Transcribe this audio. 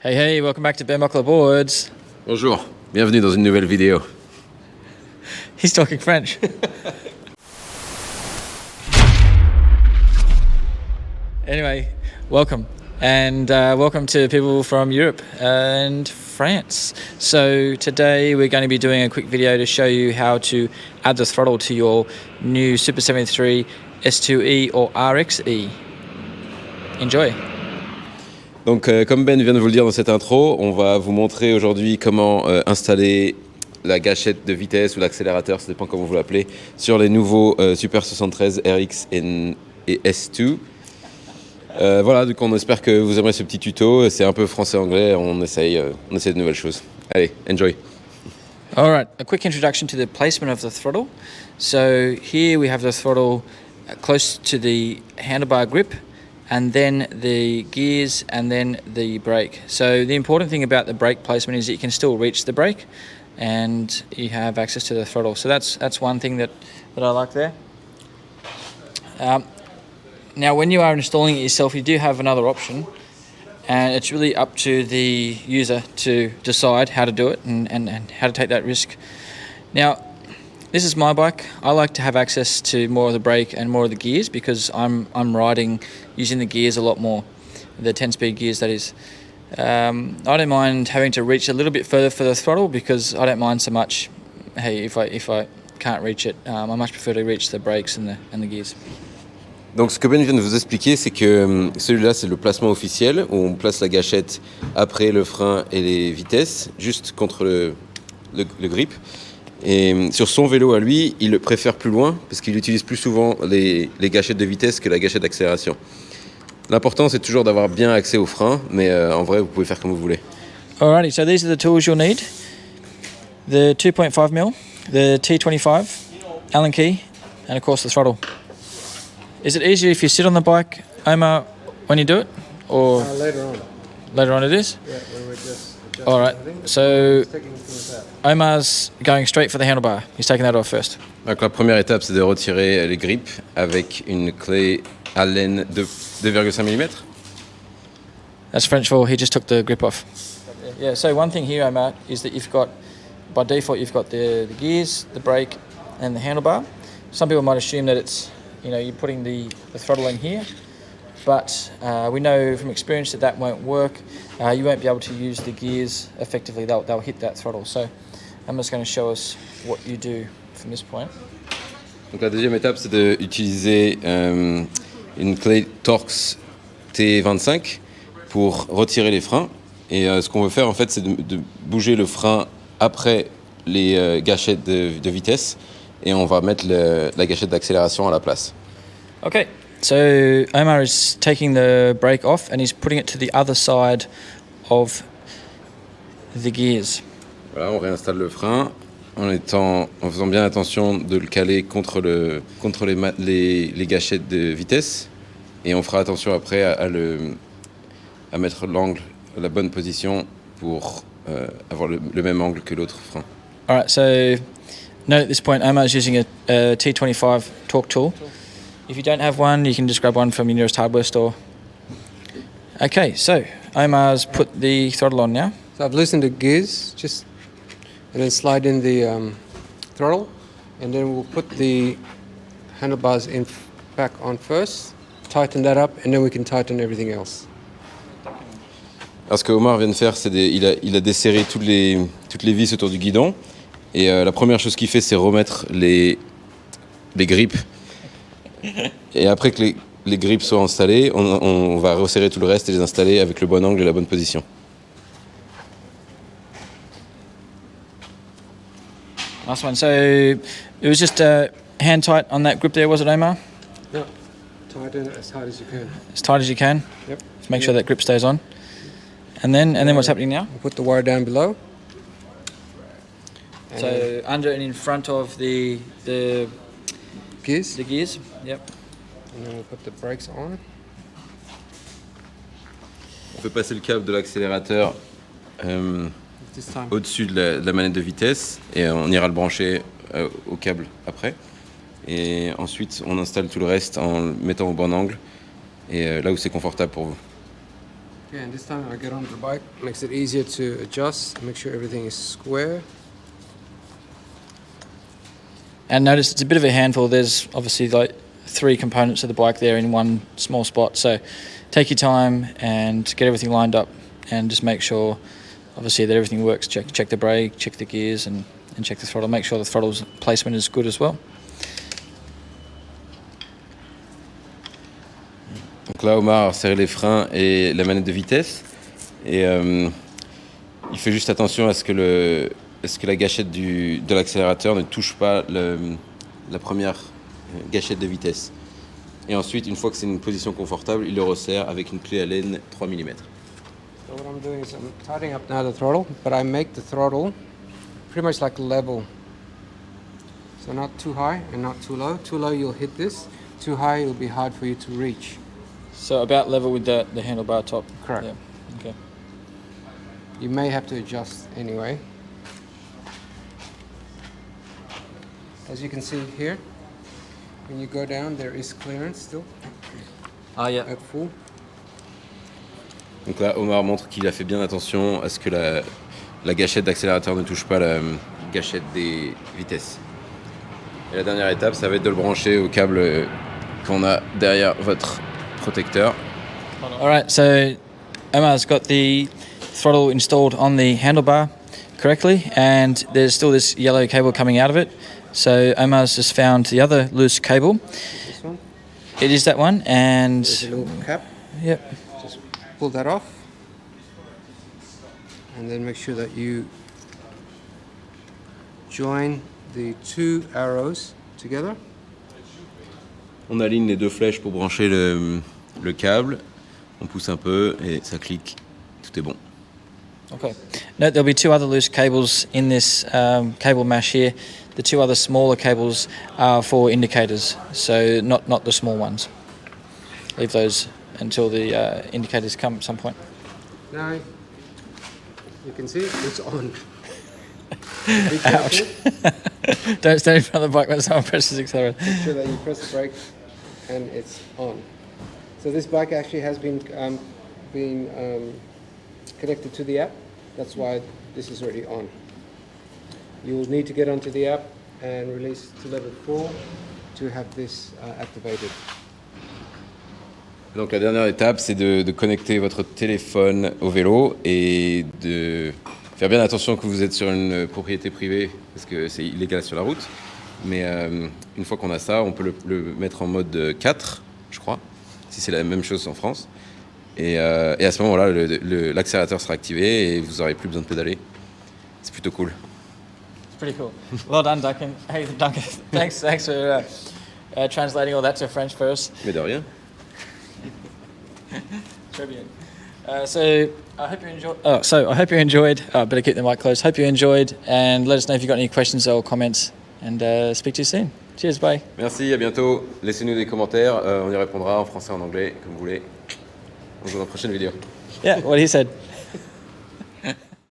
Hey, welcome back to Bare Buckler Boards. Bonjour, bienvenue dans une nouvelle vidéo. He's talking French. Anyway, welcome. And welcome to people from Europe and France. So today we're going to be doing a quick video to show you how to add the throttle to your new Super73 SG2-E or RX-E. Enjoy. Donc comme Ben vient de vous le dire dans cette intro, on va vous montrer aujourd'hui comment installer la gâchette de vitesse ou l'accélérateur, ça dépend comment vous l'appelez, sur les nouveaux Super73 RX-E et SG2. Voilà, donc on espère que vous aimerez ce petit tuto. C'est un peu français-anglais, on essaye de nouvelles choses. Allez, enjoy. All right, a quick introduction to the placement of the throttle. So here we have the throttle close to the handlebar grip, and then the gears, and then the brake. So the important thing about the brake placement is that you can still reach the brake, and you have access to the throttle. So that's one thing that I like there. Now, when you are installing it yourself, you do have another option, and it's really up to the user to decide how to do it and how to take that risk. Now, this is my bike. I like to have access to more of the brake and more of the gears because I'm riding using the gears a lot more, the 10-speed gears that is. I don't mind having to reach a little bit further for the throttle because I don't mind so much. Hey, if I can't reach it, I much prefer to reach the brakes and the gears. Donc ce que Ben vient de vous expliquer, c'est que celui-là c'est le placement officiel où on place la gâchette après le frein et les vitesses, juste contre le grip. Et sur son vélo à lui, il le préfère plus loin parce qu'il utilise plus souvent les gâchettes de vitesse que la gâchette d'accélération. L'important c'est toujours d'avoir bien accès au frein, mais en vrai vous pouvez faire comme vous voulez. Alrighty, so these are the tools you'll need. The 2.5mm, the T25, Allen key, and of course the throttle. Is it easier if you sit on the bike, Omar, when you do it? Or later on. Later on it is? Yeah, when we're just adjusting. All right, everything. so Taking things out. Omar's going straight for the handlebar. He's taking that off first. Donc la première étape c'est de retirer les grips avec une clé Allen de 2,5 mm. That's French for he just took the grip off. Yeah, so one thing here, Omar, is that by default, you've got the gears, the brake, and the handlebar. Some people might assume that it's, you're putting the throttle in here, but we know from experience that won't work. You won't be able to use the gears effectively. They'll hit that throttle. So I'm just going to show us what you do from this point. Donc la deuxième étape c'est d'utiliser une clé Torx T25 pour retirer les freins. Et ce qu'on veut faire en fait c'est de bouger le frein après les gâchettes de vitesse et on va mettre la gâchette d'accélération à la place. Okay, so Omar is taking the brake off and he's putting it to the other side of the gears. Voilà, on réinstalle le frein en faisant bien attention de le caler contre les gâchettes de vitesse et on fera attention après à mettre l'angle à la bonne position pour avoir le même angle que l'autre frein. All right, so note at this point Omar is using a T25 torque tool. If you don't have one, you can just grab one from your nearest hardware store. Okay, so Omar's put the throttle on now. So I've loosened the gears, and then slide in the throttle, and then we'll put the handlebars back on first, tighten that up, and then we can tighten everything else. Alors ce que Omar vient de faire, c'est il a desserré toutes les vis autour du guidon et la première chose qu'il fait, c'est remettre les grips. Et après que les grips soient installés, on va resserrer tout le reste et les installer avec le bon angle et la bonne position. Nice one. So it was just hand tight on that grip there, was it, Omar? Yeah, tighten it as tight as you can. As tight as you can. Yep. To make sure that grip stays on. And then what's happening now? We'll put the wire down below. So under and in front of the Gears. the gears. Yep. And then we'll put the brakes on. On peut passer le câble de l'accélérateur This time. au-dessus de la manette de vitesse et on ira le brancher au câble après. Et ensuite, on installe tout le reste en le mettant au bon angle et là où c'est confortable pour vous. Okay, and this time I get on the bike, makes it easier to adjust, make sure everything is square. And notice it's a bit of a handful. There's obviously like 3 components of the bike there in one small spot. So take your time and get everything lined up and just make sure obviously that everything works. Check the brake, check the gears and check the throttle. Make sure the throttle's placement is good as well. Donc là, Omar a serré les freins et la manette de vitesse. Et il fait juste attention à ce que, la gâchette de l'accélérateur ne touche pas la première gâchette de vitesse. Et ensuite, une fois que c'est une position confortable, il le resserre avec une clé à laine 3 mm. So what I'm doing is I'm tightening up now the throttle, but I make the throttle pretty much like level. So not too high and not too low. Too low you'll hit this. Too high it'll be hard for you to reach. So about level with the handlebar top. Correct. Yeah. Okay. You may have to adjust anyway. As you can see here, when you go down there is clearance still Ah yeah. at full. Donc là, Omar montre qu'il a fait bien attention à ce que la gâchette d'accélérateur ne touche pas la gâchette des vitesses. Et la dernière étape, ça va être de le brancher au câble qu'on a derrière votre protecteur. All right, so Omar's got the throttle installed on the handlebar correctly, and there's still this yellow cable coming out of it. So Omar's just found the other loose cable. This one. It is that one, and There's a little cap. yep. Just pull that off. And then make sure that you join the 2 arrows together. On aligne les 2 flèches pour brancher le câble. On pousse un peu et ça clique. Tout est bon. Okay. Note there'll be 2 other loose cables in this cable mesh here. The 2 other smaller cables are for indicators, so not the small ones. Leave those until the indicators come at some point. Now you can see it's on. Be Ouch. careful. Don't stand in front of the bike when someone presses the accelerator. Make sure that you press the brake and it's on. So this bike actually has been connected to the app. That's why this is already on. You will need to get onto the app and release to level 4 to have this activated. Donc la dernière étape, c'est de connecter votre téléphone au vélo et de faire bien attention que vous êtes sur une propriété privée parce que c'est illégal sur la route. Mais une fois qu'on a ça, on peut le mettre en mode 4, je crois, si c'est la même chose en France. Et à ce moment-là, l'accélérateur sera activé et vous n'aurez plus besoin de pédaler. C'est plutôt cool. It's pretty cool. Well done, Duncan. Hey, Duncan, thanks for translating all that to French for us. Mais de rien. Très bien. So I hope you enjoyed. I hope you enjoyed. Better keep the mic close. Hope you enjoyed, and let us know if you've got any questions or comments. And speak to you soon. Cheers, bye. Merci, à bientôt. Laissez-nous des commentaires. On y répondra en français, en anglais, comme vous voulez. On se voit dans la prochaine vidéo. Yeah, what he said.